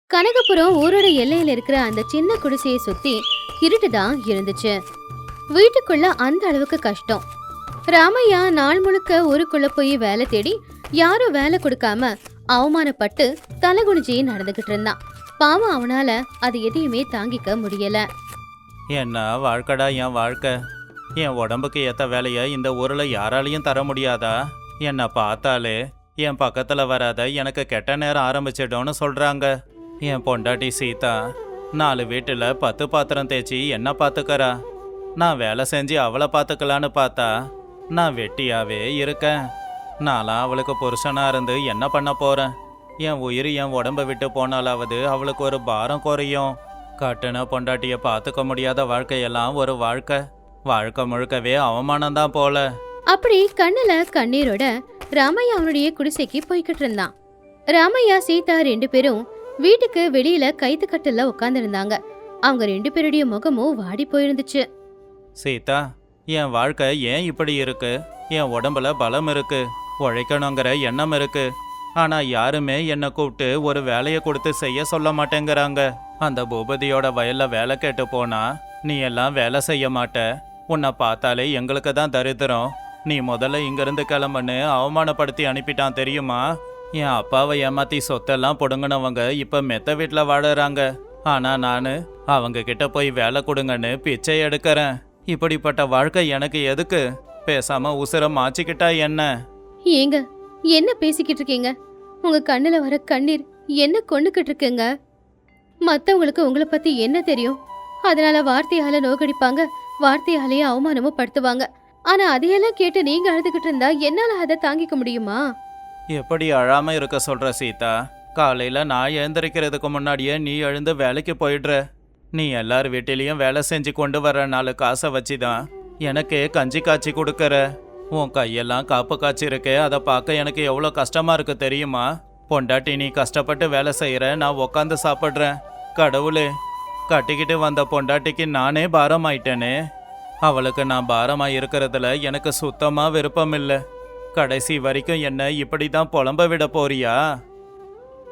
கனகபுரம் ஊரோட எல்லையில இருக்கிற அந்த சின்ன குடிசையை சுத்தி இருட்டுதான் இருந்துச்சு. வீட்டுக்குள்ள அந்த அளவுக்கு கஷ்டம். ராமையா நாள் முழுக்க ஊருக்குள்ள போய் வேலை தேடி யாரும் வேலை கொடுக்காம அவமானப்பட்டு தலைகுனிஞ்சி நடந்துகிட்டு இருந்தான். பாவம், அவனால அது எதையுமே தாங்கிக்க முடியல. என்ன வாழ்க்கடா என் வாழ்க்கை. என் உடம்புக்கு ஏற்ற வேலையை இந்த ஊரில் யாராலையும் தர முடியாதா? என்னை பார்த்தாலே என் பக்கத்தில் வராத எனக்கு கெட்ட நேரம் ஆரம்பிச்சிடும்னு சொல்கிறாங்க. என் பொண்டாட்டி சீதா 4 வீட்டில் 10 பாத்திரம் தேய்ச்சி என்ன பார்த்துக்கறா. நான் வேலை செஞ்சு அவளை பார்த்துக்கலான்னு பார்த்தா நான் வெட்டியாவே இருக்கேன். நான்லாம் அவளுக்கு புருஷனாக இருந்து என்ன பண்ண போகிறேன்? என் உயிர் என் உடம்பை விட்டு போனாலாவது அவளுக்கு ஒரு பாரம் குறையும். கட்டுன பொண்டாட்டியை பார்த்துக்க முடியாத வாழ்க்கையெல்லாம் ஒரு வாழ்க்கை முழுக்கவே அவமானம்தான் போல. அப்படி கண்ணுல கண்ணீரோட ராமையா அவனுடைய குடிசைக்கு போய்கிட்டு இருந்தான். ராமையா சீதா 2 பேரும் வீட்டுக்கு வெளியில கைத்து கட்டில உட்கார்ந்து இருந்தாங்க. அவங்க 2 பேருடைய முகமும் வாடி போயிருந்துச்சு. சீதா, என் வாழ்க்கை ஏன் இப்படி இருக்கு? என் உடம்புல பலம் இருக்கு, உழைக்கணுங்கிற எண்ணம் இருக்கு. ஆனா யாருமே என்னை கூப்பிட்டு ஒரு வேலையை கொடுத்து செய்ய சொல்ல மாட்டேங்கிறாங்க. அந்த பூபதியோட வயல்ல வேலை கேட்டு போனா நீ எல்லாம் வேலை செய்ய மாட்ட, உன்னை பார்த்தாலே எங்களுக்கு தான் தரித்திரம், நீ முதல்ல இங்கிருந்து கிளம்புன்னு அவமானப்படுத்தி அனுப்பிட்டான் தெரியுமா? என் அப்பாவை ஏமாத்தி சொத்தெல்லாம் புடுங்கினவங்க இப்ப மெத்த வீட்டில் வாடுறாங்க. ஆனா நான் அவங்க கிட்ட போய் வேலை கொடுங்கன்னு பிச்சை எடுக்கிறேன். இப்படிப்பட்ட வாழ்க்கை எனக்கு எதுக்கு? பேசாம உசுர மாச்சிக்கிட்டா என்ன? ஏங்க, என்ன பேசிக்கிட்டு இருக்கீங்க? உங்க கண்ணுல வர கண்ணீர் என்ன கொண்டுகிட்டு இருக்குங்க? மத்தவங்களுக்கு உங்களை பத்தி என்ன தெரியும்? அதனால வார்த்தையால நோக்கடிப்பாங்க, வார்த்தையாலேயே அவமானமும் படுத்துவாங்க. ஆனா அதையெல்லாம் கேட்டு நீங்க அழுதுகிட்டு இருந்தா என்னால அதை தாங்கிக்க முடியுமா? எப்படி அழாம இருக்க சொல்ற சீதா? காலையில நான் எழுந்திருக்கிறதுக்கு முன்னாடியே நீ எழுந்து வேலைக்கு போயிடுற. நீ எல்லார் வீட்டிலையும் வேலை செஞ்சு கொண்டு வர 4 காசை வச்சுதான் எனக்கு கஞ்சி காய்ச்சி கொடுக்கற. உன் கையெல்லாம் காப்பு காய்ச்சி இருக்கே, அதை பார்க்க எனக்கு எவ்வளோ கஷ்டமா இருக்கு தெரியுமா? பொண்டாட்டி நீ கஷ்டப்பட்டு வேலை செய்யற, நான் உக்காந்து சாப்பிட்றேன். கடவுளே, கட்டிக்கிட்டு வந்த பொண்டாட்டிக்கு நானே பாரமாயிட்டேனே. அவளுக்கு நான் பாரமா இருக்கிறதுல எனக்கு சுத்தமா விருப்பம் இல்லை. கடைசி வரைக்கும் என்ன இப்படி தான் புலம்ப விட போறியா?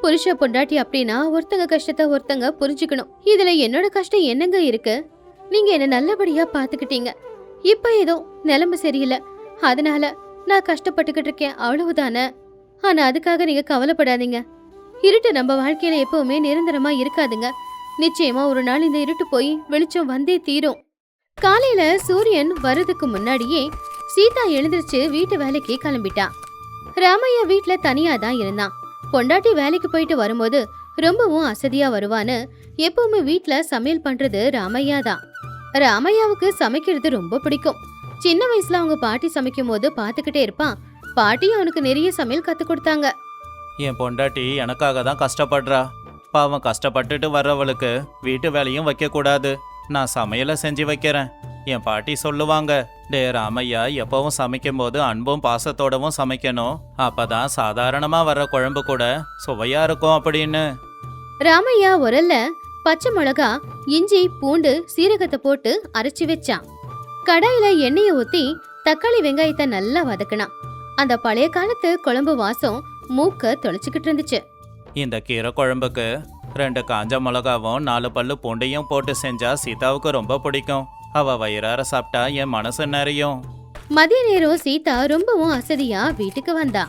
புருஷ பொண்டாட்டி அப்படின்னா ஒருத்தங்க கஷ்டத்தை ஒருத்தங்க புரிஞ்சுக்கணும். இதுல என்னோட கஷ்டம் என்னங்க இருக்கு? நீங்க என்ன நல்லபடியா பாத்துக்கிட்டீங்க. இப்ப ஏதோ நிலைமை சரியில்லை, அதனால நான் கஷ்டப்பட்டுக்கிட்டு இருக்கேன், அவ்வளவுதானே. ஆனா அதுக்காக நீங்க கவலைப்படாதீங்க. இருட்டு நம்ம வாழ்க்கையில எப்பவுமே நிரந்தரமா இருக்காதுங்க. நிச்சயமா ஒரு நாள் இந்த இருட்டு போய் வெளிச்சம் வந்தே தீரும். காலையில சூரியன் வர்றதுக்கு முன்னாடியே சீதா எழுந்திருச்சு வீட்டு வேலைக்கு கிளம்பிட்டான். ராமையா வீட்டுல தனியா தான் இருந்தான். பொண்டாட்டி வேலைக்கு போயிட்டு வரும்போது ரொம்பவும் அசதியா வருவான்னு எப்பவுமே வீட்டுல சமையல் பண்றது ராமையா தான். ராமையாவுக்கு சமைக்கிறது ரொம்ப பிடிக்கும். சின்ன வயசுல அவங்க பாட்டி சமைக்கும் போது பாத்துக்கிட்டே இருப்பான். பாட்டி அவனுக்கு நிறைய சமையல் கத்து கொடுத்தாங்க. என் பொண்டாட்டி எனக்காக தான் கஷ்டப்படுறா. பாவம், கஷ்டப்பட்டுட்டு வர்றவளுக்கு வீட்டு வேலையும் வைக்க கூடாது, நான் சமையலை செஞ்சு வைக்கிறேன். என் பாட்டி சொல்லுவாங்க, டே ராமையா, எப்பவும் சமைக்கும் போது அன்பும் பாசத்தோடவும் சமைக்கணும், அப்பதான் சாதாரணமா வர்ற குழம்பு கூட சுவையா இருக்கும் அப்படின்னு. ராமையா உரல்ல பச்சை மிளகா, இஞ்சி, பூண்டு, சீரகத்தை போட்டு அரைச்சி வச்சான். கடாயில எண்ணெயை ஊத்தி தக்காளி வெங்காயத்தை நல்லா வதக்கினான். அந்த பழைய காலத்து குழம்பு வாசம் மூக்க தொலைச்சுக்கிட்டு இருந்துச்சு. இந்த கீரை குழம்புக்கு 2 காஞ்ச மிளகாவும் 4 பல்லு பூண்டையும் போட்டு செஞ்சா சீதாவுக்கு ரொம்ப பிடிக்கும். அவ வயிறார சாப்பிட்டா என் மனசு நிறையும். மதிய நேரம் சீதா ரொம்பவும் அசதியா வீட்டுக்கு வந்தா.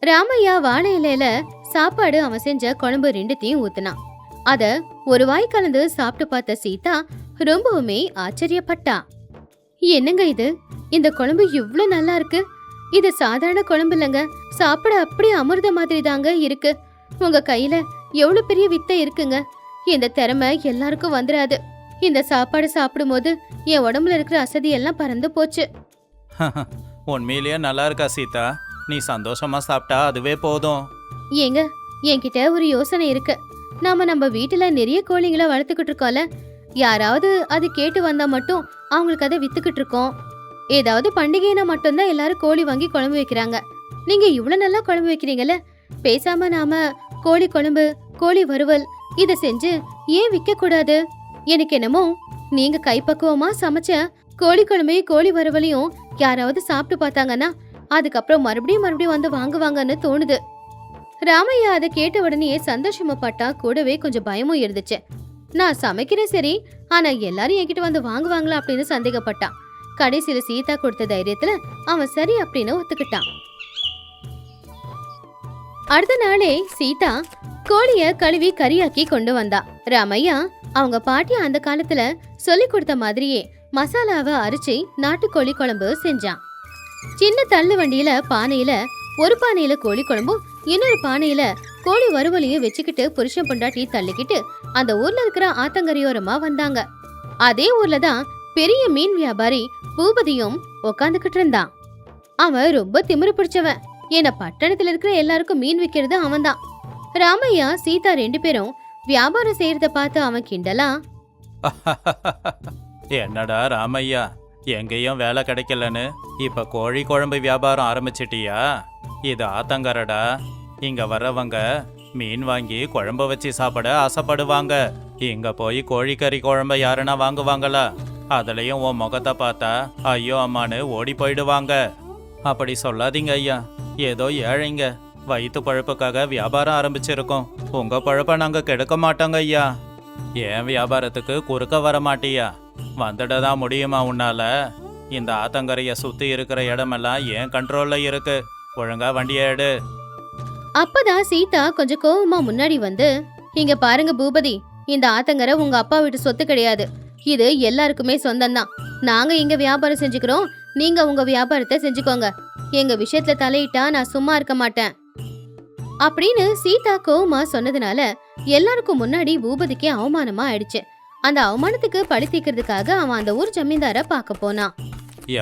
ராமையா வாழை இலையில சாப்பாடு அவன் செஞ்ச குழம்பு 2த்தையும் ஊத்துனான். அத ஒரு வாய் கலந்து சாப்பிட்டு பார்த்த சீதா ரொம்பவுமே ஆச்சரியப்பட்டா. என்னங்க இது? இந்த குழம்பு இவ்ளோ நல்லா இருக்கு. இது சாதாரண குழம்பு இல்லைங்க, சாப்பிட அப்படியே அமிர்த மாதிரி தாங்க இருக்கு. உங்க கையில எவ்வளவு பெரிய வித்தை இருக்குங்க. இந்த திறமை எல்லாருக்கும் வந்துடாது. இந்த சாப்பாடு சாப்பிடும் போது என் உடம்புல இருக்கிற அசதி எல்லாம் பறந்து போச்சு. உண்மையிலேயே நல்லா இருக்கா சீதா? நீ சந்தோஷமா சாப்பிட்டா அதுவே போதும். ஏங்க, என்கிட்ட ஒரு யோசனை இருக்கு. நம்ம வீட்டுல நிறைய கோழிங்களை வளர்த்துக்கிட்டு இருக்கோம்ல, யாராவது அது கேட்டு வந்தா மட்டும் அவங்களுக்கு அதை வித்துக்கிட்டு இருக்கோம். ஏதாவது பண்டிகைனா மட்டும்தான் எல்லாரும் கோழி வாங்கி குழம்பு வைக்கிறாங்க. நீங்க இவ்வளவு நல்லா குழம்பு வைக்கிறீங்கல்ல, பேசாம நாம கோழி குழம்பு, கோழி வறுவல் இத செஞ்சு ஏன் விற்க கூடாது? எனக்கு என்னமோ நீங்க கைப்பக்குவமா சமைச்ச கோழி குழம்பையும் கோழி வறுவலையும் யாராவது சாப்பிட்டு பார்த்தாங்கன்னா அதுக்கப்புறம் மறுபடியும் வந்து வாங்குவாங்கன்னு தோணுது. ராமையா அதை கேட்ட உடனே சந்தோஷமா பட்டா, கூடவே கொஞ்சம் பயமும் இருந்துச்சு. நான் சமைக்கிறேன் சரி, ஆனா எல்லாரும் என்கிட்ட வந்து வாங்குவாங்களா அப்படின்னு சந்தேகப்பட்டான். கடைசியில சீதா கொடுத்த தைரியத்துல அவன் சரி அப்படின்னு ஒத்துக்கிட்டான். அடுத்த நாளே சீதா கோழிய கழுவி கறியாக்கி கொண்டு வந்தா. ராமையா அவங்க பாட்டி அந்த காலத்துல சொல்லி கொடுத்த மாதிரியே மசாலாவை அரைச்சி நாட்டுக்கோழி குழம்பு செஞ்சான். சின்ன தள்ளு வண்டியில பானையில ஒரு பானையில கோழி குழம்பும் இன்னொரு பானையில கோழி வறுவலையும் வச்சுக்கிட்டு புருஷன் பொண்டாட்டி தள்ளிக்கிட்டு அந்த ஊர்ல இருக்கிற ஆத்தங்கரையோரமா வந்தாங்க. அதே ஊர்ல தான் பெரிய மீன் வியாபாரி பூபதியும் உக்காந்துக்கிட்டு இருந்தான். அவன் ரொம்ப திமிரு பிடிச்சவன். ஏன்னா பட்டணத்துல இருக்கிற எல்லாருக்கும் மீன் விக்கிறது அவன்தான். ராமையா சீதா 2 பேரும் வியாபாரம் செய்யறத பார்த்து அவன் கிண்டலா, என்னடா ராமையா, எங்கேயும் வேலை கிடைக்கலன்னு இப்ப கோழி குழம்பு வியாபாரம் ஆரம்பிச்சிட்டியா? இது ஆத்தங்கரடா. இங்க வர்றவங்க மீன் வாங்கி குழம்பு வச்சு சாப்பிட ஆசைப்படுவாங்க. இங்க போய் கோழிக்கறி குழம்ப யாருன்னா வாங்குவாங்களா? அதுலயும் உன் முகத்தை பார்த்தா ஐயோ அம்மானு ஓடி போயிடுவாங்க. அப்படி சொல்லாதீங்க ஐயா. ஏதோ ஏழைங்க வயிற்று பழப்புக்காக வியாபாரம் ஆரம்பிச்சிருக்கோம். உங்க பழப்ப நாங்க கெடுக்க மாட்டோங்க ஐயா. ஏன் வியாபாரத்துக்கு குறுக்க வர மாட்டியா? வந்துடதான் முடியுமா உன்னால? இந்த ஆத்தங்கரைய சுத்தி இருக்கிற இடமெல்லாம் ஏன் கண்ட்ரோல்ல இருக்கு. ஒழுங்கா வண்டியை எடு. அப்பதான் சீதா கொஞ்சம் கோவமா முன்னாடி வந்து, இங்க பாருங்க பூபதி, இந்த ஆத்தங்கரை உங்க அப்பா வீட்டு சொத்து கிடையாது. இது எல்லாருக்குமே சொந்தம்தான். நாங்க இங்க வியாபாரம் செஞ்சுக்கிறோம், நீங்க உங்க வியாபாரத்தை செஞ்சுக்கோங்க. எங்க விஷயத்துல தலையிட்டா நான் சும்மா இருக்க மாட்டேன் அப்படின்னு சீதா கோவமா சொன்னதுனால எல்லாருக்கும் முன்னாடி பூபதிக்கு அவமானமா ஆயிடுச்சு. அந்த அவமானத்துக்கு பழி தீர்க்கிறதுக்காக அவன் அந்த ஊர் ஜமீன்தார பார்க்க போனான்.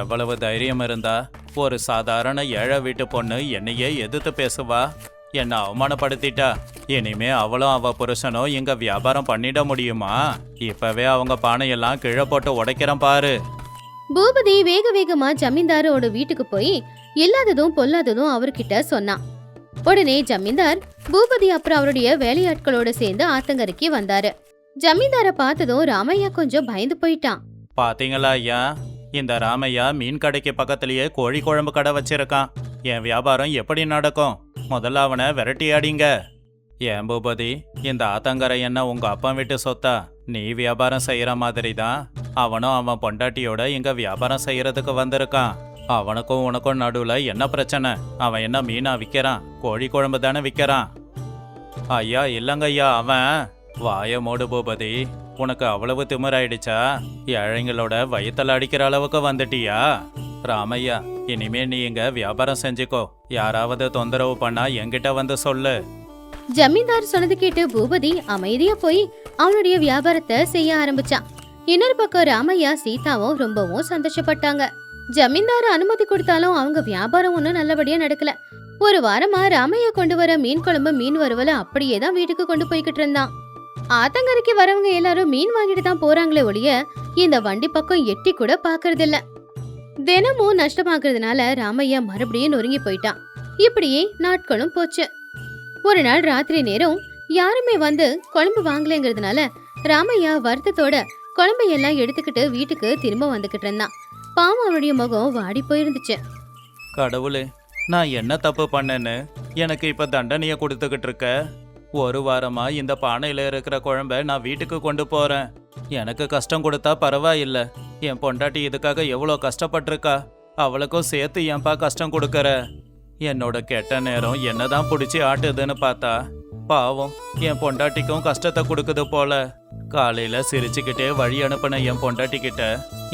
எவ்வளவு தைரியம் இருந்தா ஒரு சாதாரண ஏழை வீட்டு பொண்ணு என்னையே எதிர்த்து பேசுவா? என்ன அவமானப்படுத்திட்டா. இனிமே அவளும் அவ புருஷனும் இங்க வியாபாரம் பண்ணிட முடியுமா? இப்பவே அவங்க பானையெல்லாம் கீழே போட்டு உடைக்கிறேன் பாரு. பூபதி வேக வேகமா ஜமீன்தாரோட வீட்டுக்கு போய் இல்லாததும் பொல்லாததும் அவர்கிட்ட சொன்னான். உடனே ஜமீன்தார் பூபதி அப்புறம் அவருடைய வேலையாட்களோட சேர்ந்து ஆத்தங்கரைக்கு வந்தாரு. ஜமீன்தார பார்த்ததும் ராமையா கொஞ்சம் பயந்து போயிட்டான். பாத்தீங்களா ஐயா, இந்த ராமையா மீன் கடைக்கு பக்கத்திலேயே கோழி குழம்பு கடை வச்சிருக்கான். என் வியாபாரம் எப்படி நடக்கும்? முதல்ல அவனை விரட்டியாடிங்க. ஏன் பூபதி, இந்த ஆத்தங்கரை என்ன உங்க அப்பா வீட்டு சொத்தா? நீ வியாபாரம் செய்யற மாதிரி தான் அவனும் அவன் பொண்டாட்டியோட இங்க வியாபாரம் செய்யறதுக்கு வந்திருக்கான். அவனுக்கும் உனக்கும் நடுவுல என்ன பிரச்சனை? அவன் என்ன மீனா விற்கிறான்? கோழி குழம்பு தானே விற்கிறான். ஐயா இல்லங்க ஐயா, அவன் வாய மூடு பூபதி. உனக்கு அவ்வளவு திமிராயிடுச்சா? ஏழைங்களோட வயித்துல அடிக்கிற அளவுக்கு வந்துட்டியா? ராமையா, இனிமே நீ இங்க வியாபாரம் செஞ்சுக்கோ. யாராவது தொந்தரவு பண்ணா என்கிட்ட வந்து சொல்லு. ஜமீன்தார் சொன்னது கேட்டு பூபதி அமைதியா போய் அவனுடைய வியாபாரத்தை செய்ய ஆரம்பிச்சான். இன்னொரு பக்கம் ராமையா சீதாவும் ரொம்பவும் சந்தோஷப்பட்டாங்க. ஜமீன்தார் அனுமதி கொடுத்தாலும் அவங்க வியாபாரம் ஒன்னும் நல்லபடியா நடக்கல. ஒரு வாரமா ராமையா கொண்டு வர மீன் குழம்பு மீன் வறுவல அப்படியே தான் வீட்டுக்கு கொண்டு போய்கிட்டு இருந்தான். ஆத்தங்கரைக்கு வரவங்க எல்லாரும் மீன் வாங்கிட்டு தான் போறாங்களே ஒழிய இந்த வண்டி பக்கம் எட்டி கூட பாக்குறது இல்ல. தினமும் நஷ்டமாக்குறதுனால ராமையா மறுபடியும் நொறுங்கி போயிட்டான். இப்படியே நாட்களும் போச்சு. ஒரு நாள் ராத்திரி நேரம் யாருமே வந்து குழம்பு வாங்கலங்கிறதுனால ராமையா வருத்தத்தோட குழம்பை எல்லாம் எடுத்துக்கிட்டு வீட்டுக்கு திரும்ப வந்துகிட்டு இருந்தான். பாவம் அவனுடைய முகம் வாடி போயிருந்துச்சு. கடவுளே, நான் என்ன தப்பு பண்ணேன்னு எனக்கு இப்ப தண்டனைய கொடுத்துக்கிட்டு இருக்க? ஒரு வாரமா இந்த பானையில இருக்கிற குழம்ப நான் வீட்டுக்கு கொண்டு போறேன். எனக்கு கஷ்டம் கொடுத்தா பரவாயில்ல. என் பொண்டாட்டி இதுக்காக எவ்வளோ கஷ்டப்பட்டிருக்கா. அவளுக்கும் சேர்த்து ஏன்பா கஷ்டம் கொடுக்கற? என்னோட கெட்ட நேரம் என்னதான் பிடிச்சி ஆட்டுதுன்னு பார்த்தா பாவம் என் பொண்டாட்டிக்கும் கஷ்டத்தை கொடுக்குது போல. காலையில சிரிச்சுக்கிட்டே வழி அனுப்பின என் பொண்டாட்டி கிட்ட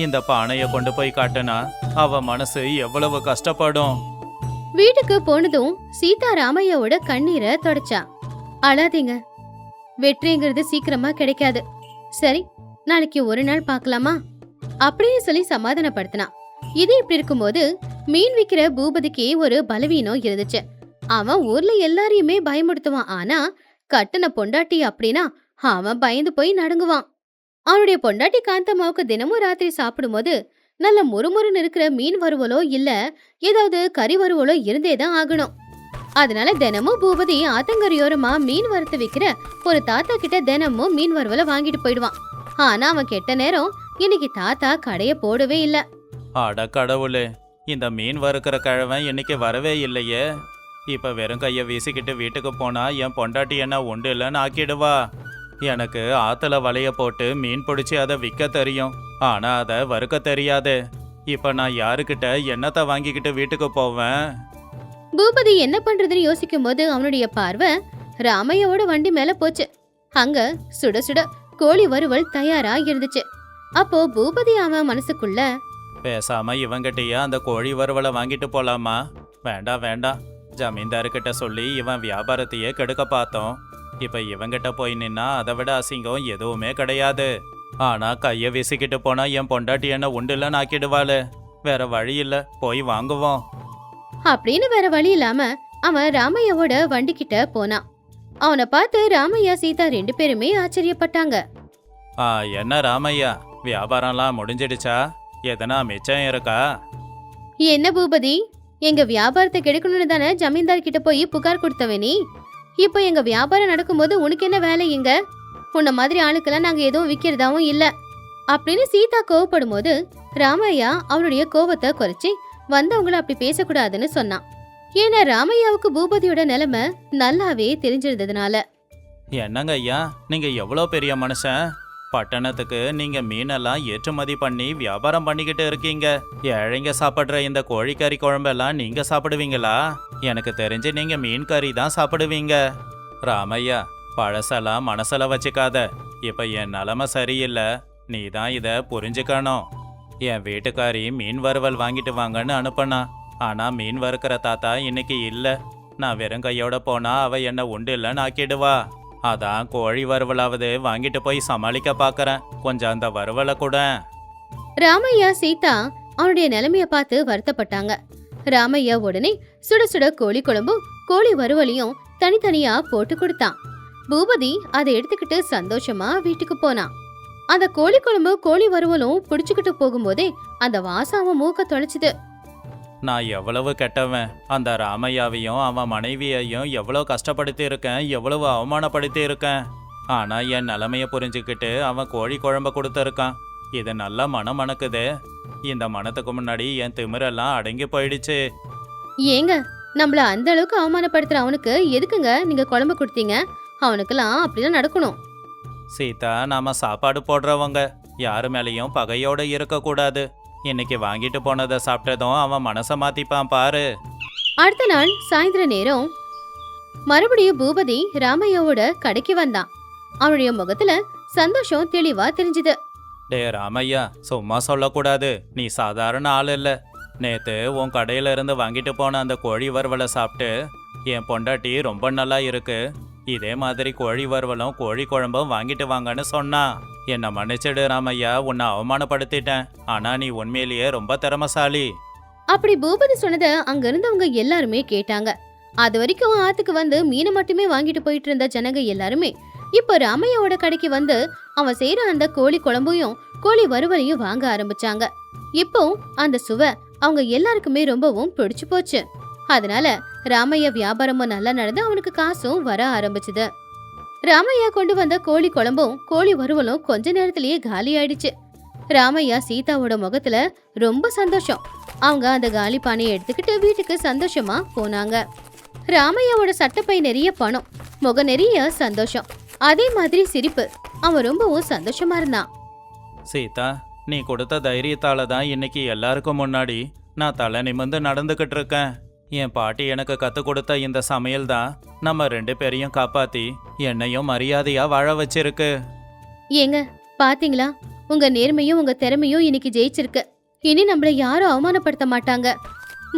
இந்த பானைய கொண்டு போய் காட்டினா அவ மனசு எவ்வளவு கஷ்டப்படும். வீட்டுக்கு போனதும் சீதா ராமையாவோட கண்ணீரை தொடச்சா. அழாதீங்க, வெற்றிங்கிறது சீக்கிரமா கிடைக்காது. சரி, நாளைக்கு ஒரு நாள் பார்க்கலாமா அப்படின்னு சொல்லி சமாதானப்படுத்தினான். இது இப்படி இருக்கும்போது மீன் விக்கிற பூபதிக்கு ஒரு பலவீனம் இருந்துச்சு. அவன் ஊர்ல எல்லாரையுமே பயமுடுத்துவான். ஆனா கட்டுன பொண்டாட்டி அப்படின்னா அவன் பயந்து போய் நடுங்குவான். அவனுடைய பொண்டாட்டி காந்தம்மாவுக்கு தினமும் ராத்திரி சாப்பிடும் போது நல்ல முறுமுறுன்னு இருக்கிற மீன் வறுவலோ இல்ல ஏதாவது கறி வறுவலோ இருந்தேதான் ஆகணும். அதனால தினமும் பூபதி ஆத்தங்கரையோரமா மீன் வறுத்து விக்கிற ஒரு தாத்தா கிட்ட தினமும் மீன் வறுவலை வாங்கிட்டு போயிடுவான். ஆனா அவன் கெட்ட நேரம் இன்னைக்கு தாத்தா கடைய போடவே இல்ல. அட கடவுளே, இந்த மீன் வறுக்கிற கிழவன் இன்னைக்கு வரவே இல்லையே. இப்ப வெறும் கையை வீசிக்கிட்டு வீட்டுக்கு போனா என் பொண்டாட்டி என்ன உண்டு இல்லைன்னு ஆக்கிடுவா. எனக்கு ஆத்துல வலைய போட்டு மீன் பிடிச்சி அதை விற்க தெரியும், ஆனா அதை வறுக்க தெரியாது. இப்ப நான் யாருக்கிட்ட என்னத்தை வாங்கிக்கிட்டு வீட்டுக்கு போவேன்? பூபதி என்ன பண்றதுன்னு யோசிக்கும் போது அவனுடைய பார்வை ராமையாவோட வண்டி மேல போச்சு. அங்க சுட சுட கோழி வறுவல் தயாரா இருந்துச்சு. அப்போ பூபதி அவன் மனசுக்குள்ள, பேசாம இவங்கிட்டயே அந்த கோழி வறுவலை வாங்கிட்டு போலாமா? வேண்டாம் வேண்டாம், ஜமீன்தார்கிட்ட சொல்லி இவன் வியாபாரத்தையே கெடுக்க பார்த்தோம். இப்ப இவங்கிட்ட போய் நின்னா அதை விட அசிங்கம் எதுவுமே கிடையாது. ஆனா கைய வீசிக்கிட்டு போனா என் பொண்டாட்டி என்ன உண்டு இல்லைன்னு ஆக்கிடுவாளு. வேற வழி இல்ல, போய் வாங்குவோம். அப்படின்னு வேற வழி இல்லாம அவன் ராமையாவோட வண்டி கிட்ட போனான். அவனை பார்த்து ராமையா சீதா 2 பேருமே ஆச்சரியப்பட்டாங்க. என்ன ராமையா, வியாபாரம்லாம் முடிஞ்சிடுச்சா? எதனா மிச்சம் இருக்கா? என்ன பூபதி, எங்க வியாபாரத்தை கெடுக்கணும்னு தானே ஜமீன்தார் கிட்ட போய் புகார் கொடுத்தவ நீ? இப்போ எங்க வியாபாரம் நடக்கும்போது உனக்கு என்ன வேலை இங்க? உன்ன மாதிரி ஆளுக்கெல்லாம் நாங்க எதுவும் விக்கிறதாவும் இல்ல அப்படின்னு சீதா கோவப்படும் போது ராமையா அவனுடைய கோவத்தை குறைச்சி வந்தவங்கள அப்படி பேசக்கூடாதுன்னு சொன்னான். ஏன்னா ராமையாவுக்கு பூபதியோட நிலைமை நல்லாவே தெரிஞ்சிருந்ததுனால. என்னங்க ஐயா, நீங்க எவ்வளோ பெரிய மனுஷன். பட்டணத்துக்கு நீங்க மீனெல்லாம் ஏற்றுமதி பண்ணி வியாபாரம் பண்ணிக்கிட்டு இருக்கீங்க. ஏழைங்க சாப்பிட்ற இந்த கோழிக்கறி குழம்பெல்லாம் நீங்க சாப்பிடுவீங்களா? எனக்கு தெரிஞ்சு நீங்க மீன் கறி தான் சாப்பிடுவீங்க. ராமையா, பழசெல்லாம் மனசுல வச்சுக்காத. இப்ப என் நிலைமை சரியில்லை, நீ தான் இதை புரிஞ்சுக்கணும். என் வீட்டுக்காரி மீன் வறுவல் வாங்கிட்டு வாங்கன்னு அனுப்புனா. ஆனா மீன் வறுக்கிற தாத்தா இன்னைக்கு இல்லை. நான் வெறும் கையோட போனா அவ என்ன உண்டு இல்லைன்னு ஆக்கிடுவா. அதான் கோழி வறுவலாவது வாங்கிட்டு போய் சமாளிக்க பாக்குறேன். கொஞ்சம் அந்த வறுவலை கூட. ராமையா சீதா அவனுடைய நிலைமைய பார்த்து வருத்தப்பட்டாங்க. ராமையா உடனே சுட சுட கோழி குழம்பும் கோழி வறுவலையும் தனித்தனியா போட்டு கொடுத்தான். பூபதி அதை எடுத்துக்கிட்டு சந்தோஷமா வீட்டுக்கு போனான். அந்த கோழி குழம்பு கோழி வறுவலும் பிடிச்சுக்கிட்டு போகும்போதே அந்த வாசம் அவன் மூக்க தொலைச்சுது. நான் எவ்வளவு கெட்டவன். அந்த ராமையாவையும் அவன் மனைவியையும் எவ்வளோ கஷ்டப்படுத்தி இருக்கேன், எவ்வளவு அவமானப்படுத்தி இருக்கேன். ஆனா என் நிலைமைய புரிஞ்சுக்கிட்டு அவன் கோழி குழம்ப கொடுத்துருக்கான். இது நல்லா மனம் மணக்குது. இந்த மனத்துக்கு முன்னாடி என் திமிரெல்லாம் அடங்கி போயிடுச்சு. ஏங்க, நம்மள அந்த அளவுக்கு அவமானப்படுத்துற அவனுக்கு எதுக்குங்க நீங்க குழம்பு கொடுத்தீங்க? அவனுக்கெல்லாம் அப்படிலாம் நடக்கணும். சீதா, நாம சாப்பாடு போடுறவங்க யாரு மேலேயும் பகையோட இருக்கக்கூடாது. இன்னைக்கு வாங்கிட்டு போனதை சாப்பிட்டதும் அவன் மனசை மாத்திப்பான் பாரு. அடுத்த நாள் சாயந்தர நேரம் மறுபடியும் பூபதி ராமையாவோட கடைக்கு வந்தான். அவனுடைய முகத்துல சந்தோஷம் தெளிவா தெரிஞ்சுது. டே ராமையா, சும்மா சொல்லக்கூடாது. நீ சாதாரண ஆள் இல்ல. நேத்து உன் கடையில இருந்து வாங்கிட்டு போன அந்த கோழி வறுவலை சாப்பிட்டு என் பொண்டாட்டி ரொம்ப நல்லா இருக்கு, இதே மாதிரி கோழி வறுவலும் கோழி குழம்பும் வாங்கிட்டு வாங்கன்னு சொன்னா. என்னை மன்னிச்சிடு ராமையா, உன்னை அவமானப்படுத்திட்டேன். ஆனா நீ உண்மையிலேயே ரொம்ப திறமசாலி. அப்படி பூபதி சொன்னதை அங்க இருந்தவங்க எல்லாருமே கேட்டாங்க. அது வரைக்கும் ஆத்துக்கு வந்து மீனை மட்டுமே வாங்கிட்டு போயிட்டு இருந்த ஜனங்க எல்லாருமே இப்ப ராமையாவோட கடைக்கு வந்து அவன் செய்யற அந்த கோழி குழம்பையும் கோழி வறுவலையும் வாங்க ஆரம்பிச்சாங்க. இப்போ அந்த சுவை அவங்க எல்லாருக்குமே ரொம்பவும் பிடிச்சு போச்சு. அதனால ராமையா வியாபாரமும் நல்லா நடந்து அவனுக்கு காசும் வர ஆரம்பிச்சுது. ராமையா கொண்டு வந்த கோழி குழம்பும் கோழி வறுவலும் கொஞ்ச நேரத்திலேயே காலி ஆயிடுச்சு. ராமையா சீதாவோட முகத்துல ரொம்ப சந்தோஷம். அவங்க அந்த காலி பானையை எடுத்துக்கிட்டு வீட்டுக்கு சந்தோஷமா போனாங்க. ராமையாவோட சட்டப்பை நிறைய பணம், முக நிறைய சந்தோஷம், அதே மாதிரி சிரிப்பு. அவன் ரொம்பவும் சந்தோஷமா இருந்தான். சீதா, நீ கொடுத்த தைரியத்தால தான் இன்னைக்கு எல்லாருக்கும் முன்னாடி நான் தலை நிமிர்ந்து நடந்துகிட்டு இருக்கேன். என் பாட்டி எனக்கு கத்து கொடுத்த இந்த சமையல் தான் நம்ம 2 பேரையும் காப்பாத்தி என்னையும் மரியாதையா வாழ வச்சிருக்கு. ஏங்க, பாத்தீங்களா, உங்க நேர்மையும் உங்க திறமையும் இன்னைக்கு ஜெயிச்சிருக்கு. இனி நம்மள யாரும் அவமானப்படுத்த மாட்டாங்க.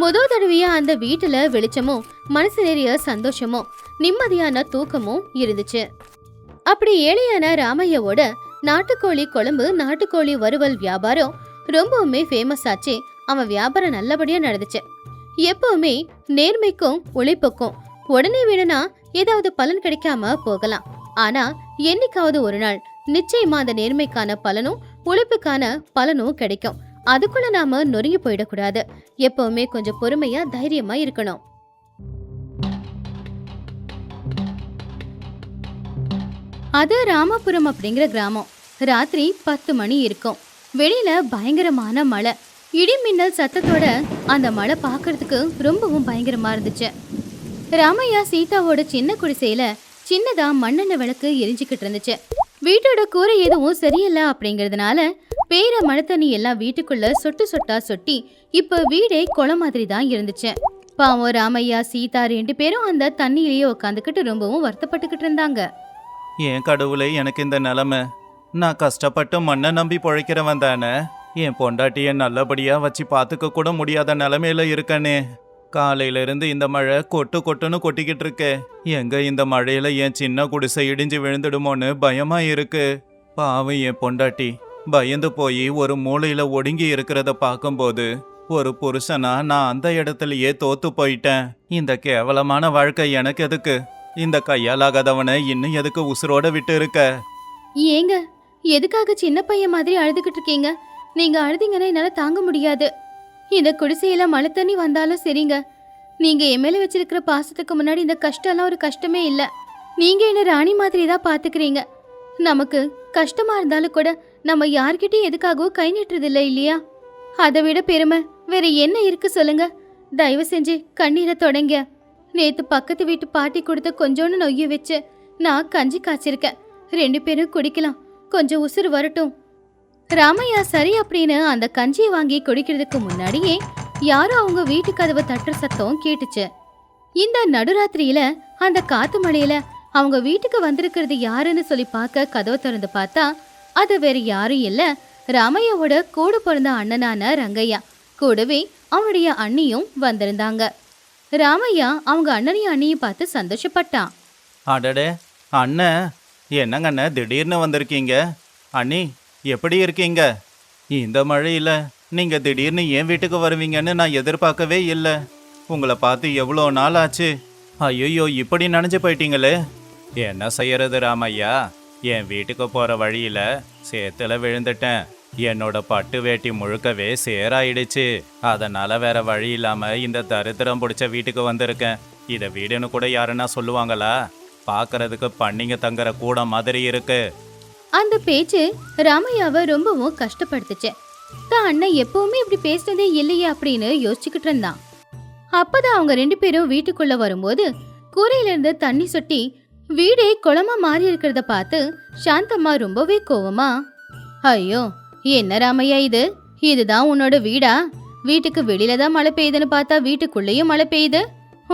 முதல் தடவையா அந்த வீட்டுல வெளிச்சமும் மனசு நிறைய சந்தோஷமும் நிம்மதியான தூக்கமும் இருந்துச்சு. அப்படி ஏழையான ராமையாவோட நாட்டுக்கோழி குழம்பு நாட்டுக்கோழி வறுவல் வியாபாரம் ரொம்பவுமே ஃபேமஸ் ஆச்சு. அவன் வியாபாரம் நல்லபடியா நடந்துச்சு. எப்பவுமே நேர்மைக்கும் உழைப்புக்கும் உடனே வேணும்னா ஏதாவது பலன் கிடைக்காம போகலாம். ஆனா என்னைக்காவது ஒரு நாள் நிச்சயமா அந்த நேர்மைக்கான பலனும் உழைப்புக்கான பலனும் கிடைக்கும். அதுக்குள்ள நாம நொறுங்கி போயிடக்கூடாது. எப்பவுமே கொஞ்சம் பொறுமையா தைரியமா இருக்கணும். அது ராமபுரம் அப்படிங்கிற கிராமம். ராத்திரி 10 மணி இருக்கும். வெளியில பயங்கரமான மழை, இடி மின்னல் சத்தத்தோட அந்த மழை பார்க்கறதுக்கு ரொம்பவும் பயங்கரமா இருந்துச்சு. ராமையா சீதாவோட சின்ன குடிசையில சின்னதா மண்ணெண்ணெய் விளக்கு எரிஞ்சுக்கிட்டு இருந்துச்சு. வீட்டோட கூரை எதுவும் சரியில்லை அப்படிங்கறதுனால பெய்ற மழை தண்ணி எல்லாம் வீட்டுக்குள்ள சொட்டு சொட்டா சொட்டி இப்ப வீடே குளம் மாதிரி தான் இருந்துச்சு. பாவம் ராமையா சீதா 2 பேரும் அந்த தண்ணியிலேயே உட்காந்துக்கிட்டு ரொம்பவும் வருத்தப்பட்டுக்கிட்டு இருந்தாங்க. ஏன் கடவுளே எனக்கு இந்த நிலைமை? நான் கஷ்டப்பட்டு மண்ணை நம்பி பொழைக்கிறவன் தானே. என் பொண்டாட்டியை நல்லபடியா வச்சு பார்த்துக்க கூட முடியாத நிலைமையில இருக்கனே. காலையில இருந்து இந்த மழை கொட்டு கொட்டுன்னு கொட்டிக்கிட்டு இருக்கு. எங்க இந்த மழையில என் சின்ன குடிசை இடிஞ்சு விழுந்துடுமோன்னு பயமா இருக்கு. பாவம் என் பொண்டாட்டி பயந்து போய் ஒரு மூலையில ஒடுங்கி இருக்கிறத பார்க்கும்போது ஒரு புருஷனா நான் அந்த இடத்துலயே தோத்து போயிட்டேன். இந்த கேவலமான வாழ்க்கை எனக்கு எதுக்கு? இந்த கையாலாகாதவனை இன்னும் எதுக்கு உசுரோட விட்டு இருக்க? ஏங்க எதுக்காக சின்ன பையன் மாதிரி அழுதுகிட்டு இருக்கீங்க? நீங்க அழுதிங்கன்னா என்னால தாங்க முடியாது. இந்த குடிசையில மழை தண்ணி வந்தாலும் சரிங்க, நீங்க என் மேல வச்சிருக்கிற பாசத்துக்கு முன்னாடி இந்த கஷ்டம்லாம் ஒரு கஷ்டமே இல்ல. நீங்க என்ன ராணி மாதிரி தான் பாத்துக்கிறீங்க. நமக்கு கஷ்டமா இருந்தாலும் கூட நம்ம யார்கிட்டயும் எதுக்காகவும் கை நீட்டுறது இல்லை இல்லையா? அதை விட பெருமை வேற என்ன இருக்கு சொல்லுங்க? தயவு செஞ்சு கண்ணீரை தொடங்க. நேத்து பக்கத்து வீட்டு பாட்டி கொடுத்த கொஞ்சோன்னு நொய்ய வச்சு நான் கஞ்சி காய்ச்சிருக்கேன். 2 பேரும் குடிக்கலாம், கொஞ்சம் உசுறு வரட்டும். ராமையா சரி அப்படின்னு அந்த கஞ்சியை வாங்கி குடிக்கிறதுக்கு முன்னாடியே யாரோ அவங்க வீட்டு கதவை தட்டுற சத்தம் கேட்டுச்சு. இந்த நடுராத்திரியில அந்த காத்து மழையில அவங்க வீட்டுக்கு வந்திருக்கிறது யாருன்னு சொல்லி பார்க்க கதவை திறந்து பார்த்தா அது வேற யாரும் இல்ல, ராமையாவோட கூட பிறந்த அண்ணனான ரங்கையா. கூடவே அவனுடைய அண்ணியும் வந்திருந்தாங்க. ராமையா அவங்க அண்ணனையும் அண்ணியும் பார்த்து சந்தோஷப்பட்டான். அடடே அண்ணன், என்னங்க அண்ணன் திடீர்னு வந்திருக்கீங்க? அண்ணி எப்படி இருக்கீங்க? இந்த மழையில நீங்க திடீர்னு என் வீட்டுக்கு வருவீங்கன்னு நான் எதிர்பார்க்கவே இல்லை. உங்களை பார்த்து எவ்வளோ நாள் ஆச்சு. ஐயோ இப்படி நனைஞ்சு போயிட்டீங்களே. என்ன செய்யறது ராமையா, என் வீட்டுக்கு போற வழியில சேத்துல விழுந்துட்டேன். என்னோட பட்டு வேட்டி முழுக்கவே சேராயிடுச்சு. அதனால வேற வழி இல்லாம இந்த தரித்திரம் பிடிச்ச வீட்டுக்கு வந்திருக்கேன். இதை வீடுன்னு கூட யாருன்னா சொல்லுவாங்களா? பார்க்கறதுக்கு பண்ணிங்க தங்குற கூட மாதிரி இருக்கு. அந்த பேச்சு ராமையாவை ரொம்பவும் கஷ்டப்படுத்துச்சு. தான் அண்ணன் எப்பவுமே இப்படி பேசுனதே இல்லையே அப்படின்னு யோசிச்சுக்கிட்டு இருந்தான். அப்பதான் அவங்க 2 பேரும் வீட்டுக்குள்ள வரும்போது கூரையில இருந்து தண்ணி சொட்டி வீடே குளமா மாறி இருக்கிறத பார்த்து சாந்தம்மா ரொம்பவே கோவமா, ஐயோ என்ன ராமையா இதுதான் உன்னோட வீடா? வீட்டுக்கு வெளியில தான் மழை பெய்யுதுன்னு பார்த்தா வீட்டுக்குள்ளேயும் மழை பெய்யுது.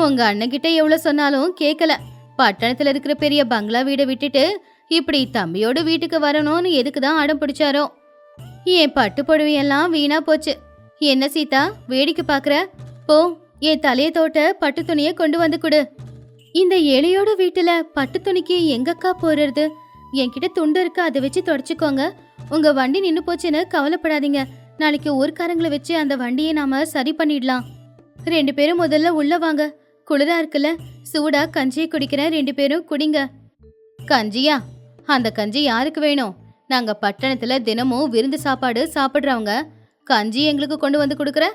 உங்க அண்ணன் கிட்ட எவ்வளவு சொன்னாலும் கேட்கல. பட்டணத்துல இருக்கிற பெரிய பங்களா வீடை விட்டுட்டு இப்படி தம்பியோட வீட்டுக்கு வரணும்னு எதுக்குதான் அடம் பிடிச்சாரோ? என் பட்டு புடவையெல்லாம் வீணா போச்சு. என்ன சீதா வேடிக்கை பாக்குற? போ, என் தலையை தோட்ட பட்டு துணியை கொண்டு வந்து கொடு. இந்த ஏழையோட வீட்டுல பட்டு துணிக்கு எங்கக்கா போறது? என்கிட்ட துண்டு இருக்கு, அதை வச்சு தொடச்சுக்கோங்க. உங்க வண்டி நின்னு போச்சுன்னு கவலைப்படாதீங்க. நாளைக்கு ஊர்க்காரங்களை வச்சு அந்த வண்டியை நாம சரி பண்ணிடலாம். 2 பேரும் முதல்ல உள்ள வாங்க. குளிரா இருக்குல்ல, சூடா கஞ்சியை குடிக்கிறேன், 2 பேரும் குடிங்க. கஞ்சியா? அந்த கஞ்சி யாருக்கு வேணும்? நாங்க பட்டணத்துல தினமும் விருந்து சாப்பாடு சாப்பிடுறவங்க. கஞ்சி எங்களுக்கு கொண்டு வந்து கொடுக்குற?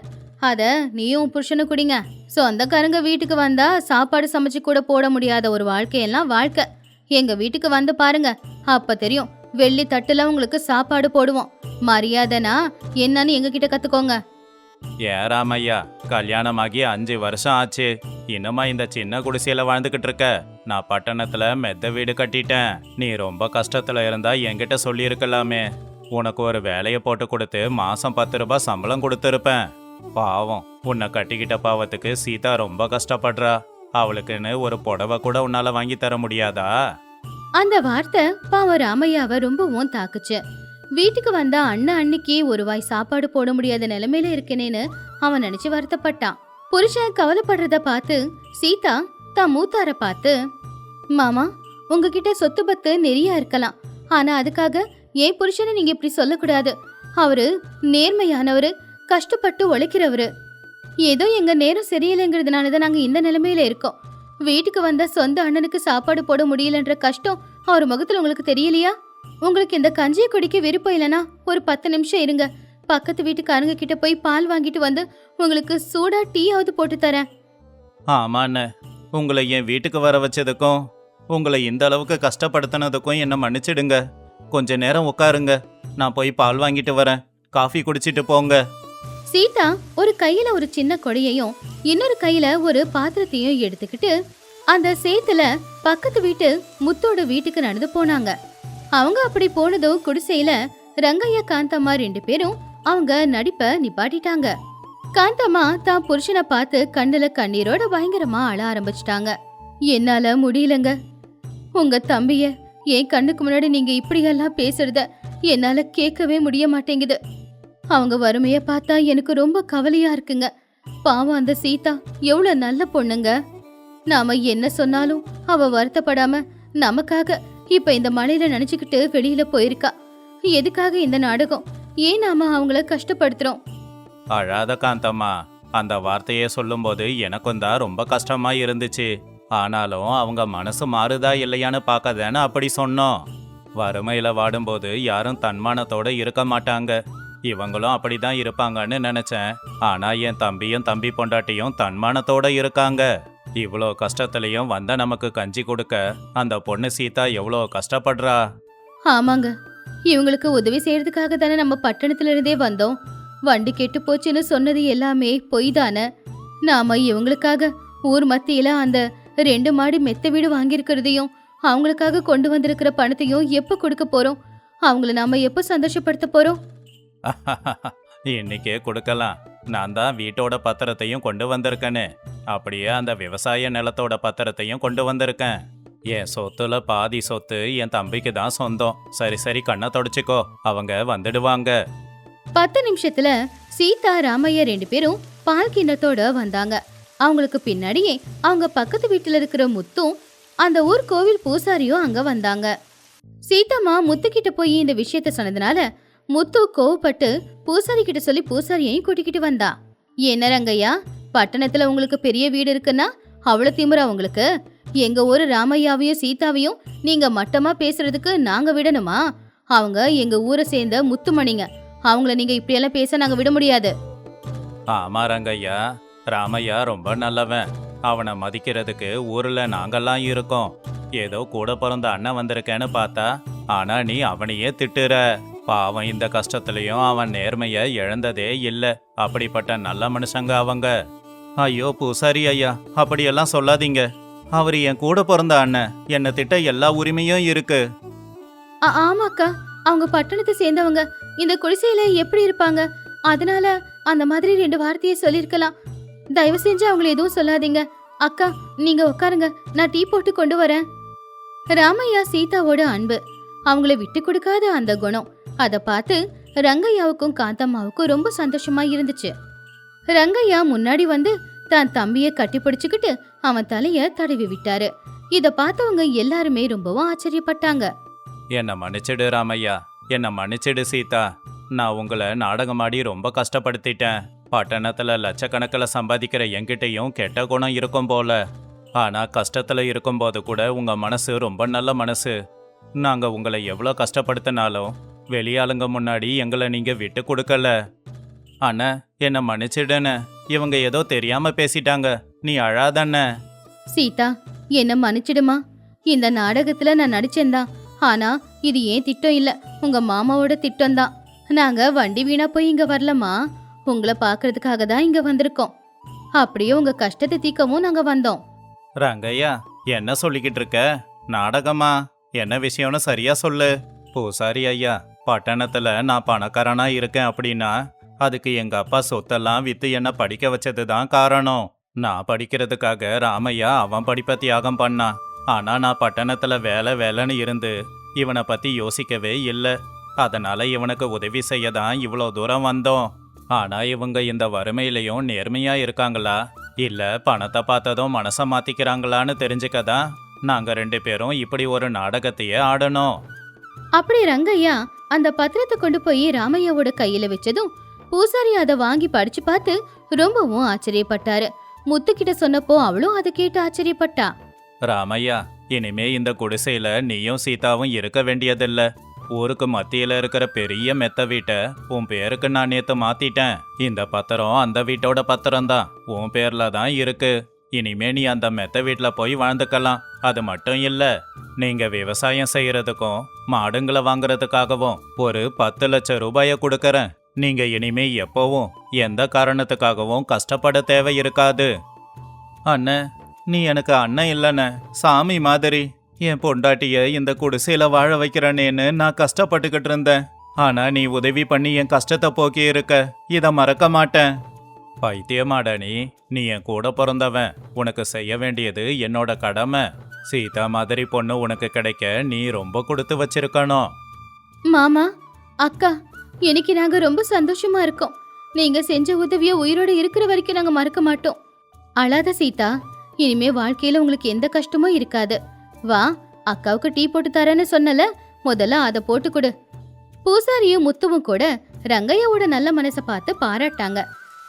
அத நீயும் புருஷனும் குடிங்க. சொந்தக்காரங்க வீட்டுக்கு வந்தா சாப்பாடு சமைச்சு கூட போட முடியாத ஒரு வாழ்க்கையெல்லாம் வாழ்க்கை. எங்க வீட்டுக்கு வந்து பாருங்க, அப்ப தெரியும். வெள்ளி தட்டுல உங்களுக்கு சாப்பாடு போடுவோம். மரியாதைனா என்னன்னு எங்க கிட்ட கத்துக்கோங்க. ஏராமையா, கல்யாணமாகி 5 வருஷம் ஆச்சு. இன்னுமா இந்த சின்ன குடிசையில வாழ்ந்துகிட்டு இருக்க? நான் பட்டணத்துல மெத்த வீடு கட்டிட்டேன். நீ ரொம்ப கஷ்டத்துல இருந்தா என்கிட்ட சொல்லி இருக்கலாமே. உனக்கு ஒரு வேலையை போட்டு கொடுத்து மாசம் 10 ரூபாய் சம்பளம் கொடுத்துருப்பேன். பாவம், உன்னை கட்டிக்கிட்ட பாவத்துக்கு சீதா ரொம்ப கஷ்டப்படுறா. அவளுக்குன்னு ஒரு புடவை கூட உன்னால வாங்கி தர முடியாதா? அந்த வார்த்தை பாவம் ராமையாவை ரொம்பவும் தாக்குச்சு. வீட்டுக்கு வந்தா அண்ணன் அன்னைக்கு ஒரு வாய் சாப்பாடு போட முடியாத நிலைமையில இருக்கேனேன்னு அவன் நினைச்சு வருத்தப்பட்டான். புருஷன் கவலைப்படுறத பார்த்து சீதா தான் மூத்தார பார்த்து, மாமா உங்ககிட்ட சொத்து பத்து நிறைய இருக்கலாம், ஆனா அதுக்காக ஏன் புருஷனை நீங்க இப்படி சொல்லக்கூடாது. அவரு நேர்மையானவரு, கஷ்டப்பட்டு உழைக்கிறவரு. ஏதோ எங்க நேரம் சரியில்லைங்கிறதுனாலதான் நாங்க இந்த நிலைமையில இருக்கோம். வீட்டுக்கு வந்த சொந்த அண்ணனுக்கு சாப்பாடு போட முடியலன்ற கஷ்டம் அவர் முகத்துல உங்களுக்கு தெரியலையா? உங்களுக்கு இந்த கஞ்சியை குடிக்க விருப்பம் இல்லைன்னா ஒரு 10 நிமிஷம் இருங்க. பக்கத்து வீட்டுக்காரங்க கிட்ட போய் பால் வாங்கிட்டு வந்து உங்களுக்கு சூடா டீயாவது போட்டு தரேன். ஆமாண்ண, உங்களை என் வீட்டுக்கு வர வச்சதுக்கும் உங்களை இந்த அளவுக்கு கஷ்டப்படுத்தினதுக்கும் என்னை மன்னிச்சிடுங்க. கொஞ்ச நேரம் உட்காருங்க, நான் போய் பால் வாங்கிட்டு வரேன், காஃபி குடிச்சிட்டு போங்க. சீதா ஒரு கையில ஒரு சின்ன கொடையையும் இன்னொரு கையில ஒரு பாத்திரத்தையும் எடுத்துக்கிட்டு அந்த சேத்துல பக்கத்து வீட்டு முத்தோட வீட்டுக்கு நடந்து போனாங்க. அவங்க அப்படி போனதும் குடிசையில ரங்கையா காந்தம்மா 2 பேரும் அவங்க நடிப்ப நிப்பாட்டிட்டாங்க. காந்தம்மா தான் புருஷனை பார்த்து கண்ணுல கண்ணீரோட பயங்கரமா அழ ஆரம்பிச்சிட்டாங்க. என்னால முடியலங்க, உங்க தம்பிய என் கண்ணுக்கு முன்னாடி நீங்க இப்படியெல்லாம் பேசுறத என்னால கேட்கவே முடிய மாட்டேங்குது. அவங்க வறுமைய பார்த்தா எனக்கு ரொம்ப கவலையா இருக்குங்க. பாவம் அந்த சீதா எவ்வளவு நல்ல பொண்ணுங்க. நாம என்ன சொன்னாலும் அவ வருத்தப்படாம நமக்காக இப்ப இந்த மழையில நினைச்சுக்கிட்டு வெளியில போயிருக்கா. எதுக்காக இந்த நாடகம்? ஏன் நாம அவங்கள கஷ்டப்படுத்துறோம்? அழாத காந்தம்மா, அந்த வார்த்தையை சொல்லும்போது எனக்கும் தான் ரொம்ப கஷ்டமா இருந்துச்சு. ஆனாலும் அவங்க மனசு மாறுதா இல்லையான்னு பார்க்கதானே அப்படி சொன்னோம். வறுமையில வாடும்போது யாரும் தன்மானத்தோட இருக்க மாட்டாங்க. இவங்களும் அப்படிதான் இருப்பாங்கன்னு நினைச்சேன். ஆனா என் தம்பியும் தம்பி பொண்டாட்டியும் தன்மானத்தோட இருக்காங்க. இவ்வளோ கஷ்டத்துலயும் வந்த நமக்கு கஞ்சி கொடுக்க அந்த பொண்ணு சீதா எவ்வளோ கஷ்டப்படுறா. ஆமாங்க, இவங்களுக்கு உதவி செய்யறதுக்காக தானே நம்ம பட்டணத்துல இருந்தே வந்தோம். வண்டி கெட்டு போச்சுன்னு சொன்னது எல்லாமே பொய் தானே. நாம இவங்களுக்காக ஊர் மத்தியில அந்த 2 மாடி மெத்த வீடு வாங்கியிருக்கிறதையும் அவங்களுக்காக கொண்டு வந்திருக்கிற பணத்தையும் எப்ப கொடுக்க போறோம்? அவங்கள நாம எப்ப சந்தோஷப்படுத்த போறோம்? இன்னைக்கே கொடுக்கலாம். நான் தான் வீட்டோட பத்திரத்தையும் கொண்டு வந்திருக்கேன்னு. அப்படியே அந்த விவசாய நிலத்தோட பத்திரத்தையும் கொண்டு வந்திருக்கேன். என் சொத்துல பாதி சொத்து என் தம்பிக்கு தான் சொந்தம். சரி சரி, கண்ணை தொடச்சிக்கோ, அவங்க வந்துடுவாங்க. 10 நிமிஷத்துல சீதா ராமையா 2 பேரும் பால் கிண்ணத்தோட வந்தாங்க. அவங்களுக்கு பின்னாடியே அவங்க பக்கத்து வீட்டுல இருக்கிற முத்தும் அந்த ஊர் கோவில் பூசாரியும் அங்க வந்தாங்க. சீதாமா முத்து கிட்ட போய் இந்த விஷயத்த சொன்னதுனால முத்து கோவப்பட்டு பூசாரி கிட்ட சொல்லி பூசாரியையும் கூட்டிக்கிட்டு வந்தா. என்ன ரங்கையா, பட்டணத்துல உங்களுக்கு பெரிய வீடு இருக்குன்னா அவ்வளவு திமிரா உங்களுக்கு? எங்க ஊரு ராமையாவையும் சீதாவையும் நீங்க மட்டமா பேசுறதுக்கு நாங்க விடணுமா? அவங்க எங்க ஊரை சேர்ந்த முத்துமணிங்க. அவங்கள நீங்க இப்படியெல்லாம் பேச நாங்க விட முடியாது. ஆமா ரங்கையா, ராமையா ரொம்ப நல்லவன். அவனை மதிக்கிறதுக்கு ஊர்ல நாங்கெல்லாம் இருக்கோம். ஏதோ கூட பிறந்த அண்ணன் வந்திருக்கேன்னு பார்த்தா, ஆனா நீ அவனையே திட்டுற. பாவம், இந்த கஷ்டத்துலயும் அவன் நேர்மைய இழந்ததே இல்ல. அப்படிப்பட்ட நல்ல மனுஷங்க அவங்க. ஐயோ பூசாரி ஐயா, அப்படியெல்லாம் சொல்லாதீங்க. அவரு என் கூட பிறந்த அண்ணன், என்னை திட்ட எல்லா உரிமையும் இருக்கு. ஆமாக்கா, அவங்க பட்டணத்தை சேர்ந்தவங்க. இந்த குடிசையில எப்படி இருப்பாங்க? அதனால அந்த மாதிரி 2 வார்த்தையை சொல்லிருக்கலாம். தயவு செஞ்சு அவங்கள எதுவும் சொல்லாதீங்க. அக்கா, நீங்க உட்காருங்க, நான் டீ போட்டு கொண்டு வரேன். ராமையா சீதாவோட அன்பு, அவங்கள விட்டு கொடுக்காத அந்த குணம், அத பார்த்து ரங்கையாவுக்கும் காந்தம்மாவுக்கும் ரொம்ப சந்தோஷமா இருந்துச்சு. ரங்கையா முன்னாடி வந்து தான் தம்பிய கட்டி பிடிச்சுக்கிட்டு அவன் தலைய தடவி விட்டாரு. இத பார்த்தவங்க எல்லாருமே ரொம்பவும் ஆச்சரியப்பட்டாங்க. என்னை மன்னிச்சிடு ராமையா, என்னை மன்னிச்சிடு சீதா. நான் உங்களை நாடகமாடி ரொம்ப கஷ்டப்படுத்திட்டேன். பட்டணத்துல லட்சக்கணக்கில் சம்பாதிக்கிற என்கிட்டையும் கெட்ட குணம் இருக்கும் போல. ஆனா கஷ்டத்துல இருக்கும்போது கூட உங்க மனசு ரொம்ப நல்ல மனசு. நாங்க உங்களை எவ்வளோ கஷ்டப்படுத்தினாலும் வெளியாளுங்க முன்னாடி எங்களை நீங்க விட்டு கொடுக்கல. அண்ணா, என்னை மன்னிச்சிடுன்னு. இவங்க ஏதோ தெரியாம பேசிட்டாங்க, நீ அழாதண்ண. சீதா, என்ன மன்னிச்சிடுமா. இந்த நாடகத்துல நான் நடிச்சேன்தான். ஆனா இது ஏன் திட்டம் இல்ல, உங்க மாமாவோட திட்டம் தான். நாங்க வண்டி வீணா போய் இங்க வரலமா, உங்களை பாக்குறதுக்காக தான் இங்க வந்திருக்கோம். அப்படியே உங்க கஷ்டத்தை தீக்கவும் நாங்க வந்தோம். ரங்கையா, என்ன சொல்லிக்கிட்டு இருக்க? நாடகமா? என்ன விஷயம்னு சரியா சொல்லு. பூசாரி ஐயா, பட்டணத்துல நான் பணக்காரனா இருக்கேன் அப்படின்னா அதுக்கு எங்க அப்பா சொத்தெல்லாம் வித்து என்ன படிக்க வச்சது தான் காரணம். நான் படிக்கிறதுக்காக ராமையா அவன் படிப்பை தியாகம் பண்ணான். ஆனா நான் பட்டணத்துல வேலை வேலைன்னு இருந்து இவனை பத்தி யோசிக்கவே இல்லை. அதனால இவனுக்கு உதவி செய்ய தான் இவ்வளோ தூரம் வந்தோம். ஆனா இவங்க இந்த வறுமையிலையும் நேர்மையா இருக்காங்களா, இல்ல பணத்தை பார்த்ததும் மனசை மாத்திக்கிறாங்களான்னு தெரிஞ்சுக்கதான் நாங்க 2 பேரும் இப்படி ஒரு நாடகத்தையே ஆடணும். அப்படி ரங்கையா அந்த பத்திரத்தை கொண்டு போய் ராமையாவோட கையில வச்சதும் பூசாரி அதை வாங்கி படிச்சு பார்த்து ரொம்பவும் ஆச்சரியப்பட்டாரு. முத்துக்கிட்ட சொன்னப்போ அவளும் அதை கேட்டு ஆச்சரியப்பட்டா. ராமையா, இனிமே இந்த குடிசையில நீயும் சீதாவும் இருக்க வேண்டியதில்ல. ஊருக்கு மத்தியில இருக்கிற பெரிய மெத்த வீட்டை உன் பேருக்கு நான் நேத்து மாத்திட்டேன். இந்த பத்திரம் அந்த வீட்டோட பத்திரம் தான், உன் பேர்ல தான் இருக்கு. இனிமே நீ அந்த மெத்த வீட்ல போய் வாழ்ந்துக்கலாம். அது மட்டும் இல்ல, நீங்க விவசாயம் செய்யறதுக்கும் மாடுங்களை வாங்குறதுக்காகவும் ஒரு 10 லட்சம் ரூபாய கொடுக்கறேன். நீங்க இனிமே எப்பவும் எந்த காரணத்துக்காகவும் கஷ்டப்பட தேவை இருக்காது. அண்ணன், நீ எனக்கு அண்ணன் இல்லைண்ண, சாமி மாதிரி. என் பொண்டாட்டிய இந்த குடிசையில வாழ வைக்கிறனேன்னு நான் கஷ்டப்பட்டுக்கிட்டு இருந்தேன். ஆனா நீ உதவி பண்ணி என் கஷ்டத்தை போக்கி இருக்க, இத மறக்க மாட்டேன். பைத்தியமாடா நீ என் கூட பிறந்தவன். உனக்கு செய்ய வேண்டியது என்னோட கடமை. சீதா மாதிரி பொண்ணு உனக்கு கிடைக்க நீ ரொம்ப கொடுத்து வச்சிருக்கணும். மாமா, அக்கா, இன்னைக்கு நாங்க ரொம்ப சந்தோஷமா இருக்கோம். நீங்க செஞ்ச உதவிய உயிரோட இருக்கிற வரைக்கும் நாங்க மறக்க மாட்டோம். அழாத சீதா, இனிமே வாழ்க்கையில உங்களுக்கு எந்த கஷ்டமும் இருக்காது. வா, அக்காவுக்கு டீ போட்டு தரேன்னு சொன்னல, முதல்ல அதை போட்டு கொடு. பூசாரியும் முத்துவும் கூட ரங்கையாவோட நல்ல மனசை பார்த்து பாராட்டாங்க.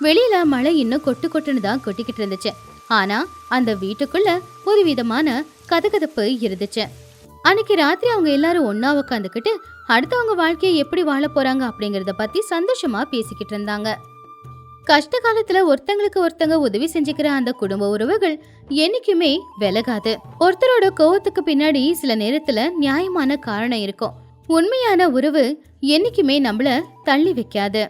வெளியில மழை இன்னும் கொட்டு கொட்டுன்னு தான் கொட்டிக்கிட்டு இருந்துச்சு. ஆனா அந்த வீட்டுக்குள்ள ஒரு விதமான கதகதப்பு இருந்துச்சு. அன்னைக்கு ராத்திரி அவங்க எல்லாரும் ஒன்னா உட்காந்துக்கிட்டு அடுத்தவங்க வாழ்க்கையை எப்படி வாழ போறாங்க அப்படிங்கறத பத்தி சந்தோஷமா பேசிக்கிட்டு இருந்தாங்க. கஷ்ட காலத்துல ஒருத்தங்களுக்கு ஒருத்தங்க உதவி செஞ்சுக்கிற அந்த குடும்ப உறவுகள் என்னைக்குமே விலகாது. ஒருத்தரோட கோவத்துக்கு பின்னாடி சில நேரத்துல நியாயமான காரணம் இருக்கும். உண்மையான உறவு என்னைக்குமே நம்மள தள்ளி வைக்காது.